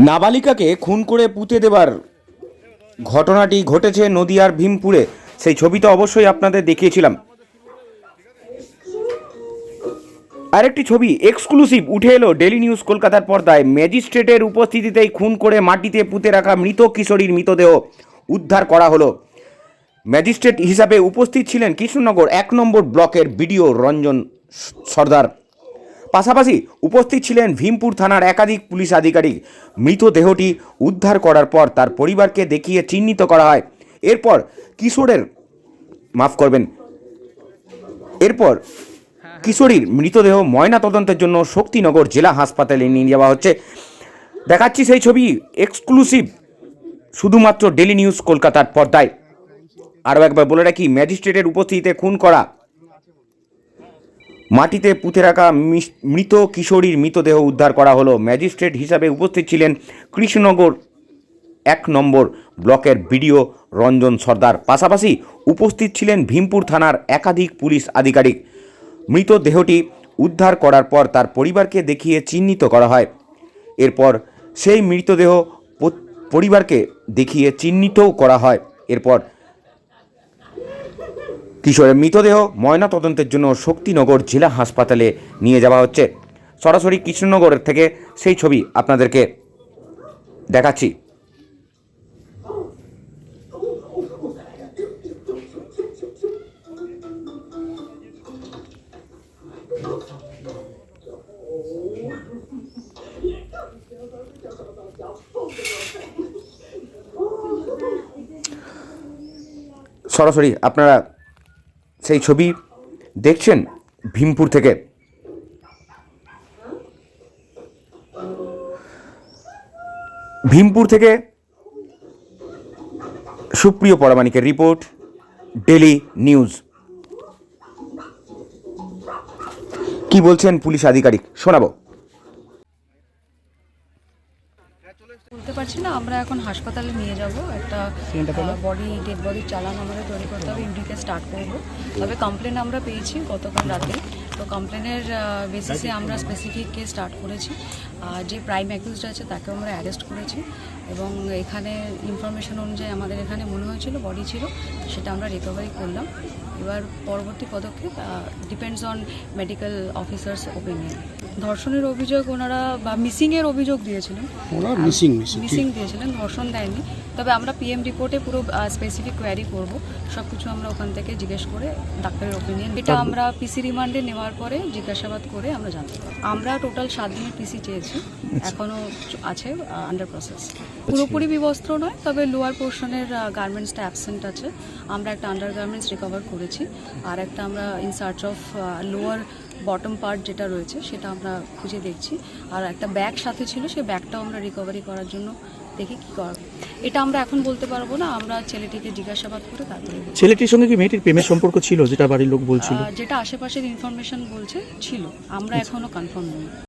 নাবালিকাকে খুন করে পুঁতে দেবার ঘটনাটি ঘটেছে নদিয়ার ভীমপুরে। সেই ছবিটা অবশ্যই আপনাদের দেখিয়েছিলাম। আরেকটি ছবি এক্সক্লুসিভ উঠে এলো ডেলি নিউজ কলকাতার পর্দায়। ম্যাজিস্ট্রেটের উপস্থিতিতেই খুন করে মাটিতে পুঁতে রাখা মৃত কিশোরীর মৃতদেহ উদ্ধার করা হলো। ম্যাজিস্ট্রেট হিসাবে উপস্থিত ছিলেন কৃষ্ণনগর 1 নম্বর ব্লকের বিডিও রঞ্জন সর্দার। পাশাপাশি উপস্থিত ছিলেন ভীমপুর থানার একাধিক পুলিশ আধিকারিক। মৃতদেহটি উদ্ধার করার পর তার পরিবারকে দেখিয়ে চিহ্নিত করা হয়। এরপর কিশোরীর মৃতদেহ ময়না তদন্তের জন্য শক্তিনগর জেলা হাসপাতালে নিয়ে যাওয়া হচ্ছে। দেখাচ্ছি সেই ছবি এক্সক্লুসিভ শুধুমাত্র ডেলি নিউজ কলকাতার পর্দায়। আরও একবার বলে রাখি, ম্যাজিস্ট্রেটের উপস্থিতিতে খুন করা মাটিতে পুঁতে রাখা মৃত কিশোরীর মৃতদেহ উদ্ধার করা হলো। ম্যাজিস্ট্রেট হিসাবে উপস্থিত ছিলেন কৃষ্ণনগর 1 নম্বর ব্লকের বিডিও রঞ্জন সর্দার। পাশাপাশি উপস্থিত ছিলেন ভীমপুর থানার একাধিক পুলিশ আধিকারিক। মৃতদেহটি উদ্ধার করার পর তার পরিবারকে দেখিয়ে চিহ্নিত করা হয়। এরপর সেই মৃতদেহ পরিবারকে দেখিয়ে চিহ্নিতও করা হয়। এরপর কিশোরের মৃতদেহ ময়না তদন্তের জন্য শক্তিনগর জেলা হাসপাতালে নিয়ে যাওয়া হচ্ছে। সরাসরি কৃষ্ণনগরের থেকে সেই ছবি আপনাদেরকে দেখাচ্ছি। সরাসরি আপনারা সেই ছবি দেখছেন ভীমপুর থেকে। ভীমপুর থেকে সুপ্রিয় পরামানিকের রিপোর্ট, ডেলি নিউজ। কি বলছেন পুলিশ আধিকারিক শোনাবো। বলতে পারছি না, আমরা এখন হাসপাতালে নিয়ে যাব। একটা ডেড বডির চালান আমাদের তৈরি করতে হবে, ইউডিতে স্টার্ট করব। তবে কমপ্লেন আমরা পেয়েছি গতকাল রাতে, তো কমপ্লেনের বেসিসে আমরা স্পেসিফিক কেস স্টার্ট করেছি। যে প্রাইম অ্যাকিউজড আছে তাকেও আমরা অ্যারেস্ট করেছি এবং এখানে ইনফরমেশন অনুযায়ী আমাদের এখানে মনে হয়েছিল বডি ছিল, সেটা আমরা রিকভারি করলাম। এবার পরবর্তী পদক্ষেপ depends on medical officers opinion. ধর্ষণের অভিযোগ ওনারা বা মিসিংয়ের অভিযোগ দিয়েছিলেন, মিসিং দিয়েছিলেন, ধর্ষণ দেয়নি। তবে আমরা পিএম রিপোর্টে পুরো স্পেসিফিক কোয়ারি করব, সব কিছু আমরা ওখান থেকে জিজ্ঞেস করে ডাক্তারের ওপিনিয়ন, এটা আমরা পিসি রিমান্ডে নেওয়ার পরে জিজ্ঞাসাবাদ করে আমরা জানতে পারব। আমরা টোটাল 7 দিনের পিসি চেয়েছি, এখনও আছে আন্ডার প্রসেস। পুরোপুরি বিবস্ত্র নয়, তবে লোয়ার পোর্শনের গার্মেন্টসটা অ্যাবসেন্ট আছে। আমরা একটা আন্ডার গার্মেন্টস রিকভার করেছি, আর একটা আমরা in search of lower bottom part যেটা রয়েছে সেটা আমরা খুঁজে দেখছি। আর একটা ব্যাগ সাথে ছিল, সেই ব্যাগটাও আমরা রিকভারি করার জন্য দেখি কী করব। এটা আমরা এখন বলতে পারবো না, আমরা ছেলেটিকে জিজ্ঞাসাবাদ করে তারপরে। ছেলেটির সঙ্গে কি মেয়েটির প্রেমের সম্পর্ক ছিল, যেটা বাড়ির লোক বলছিল? যেটা আশেপাশের ইনফরমেশন বলছে ছিল, আমরা এখনও কনফার্ম নই।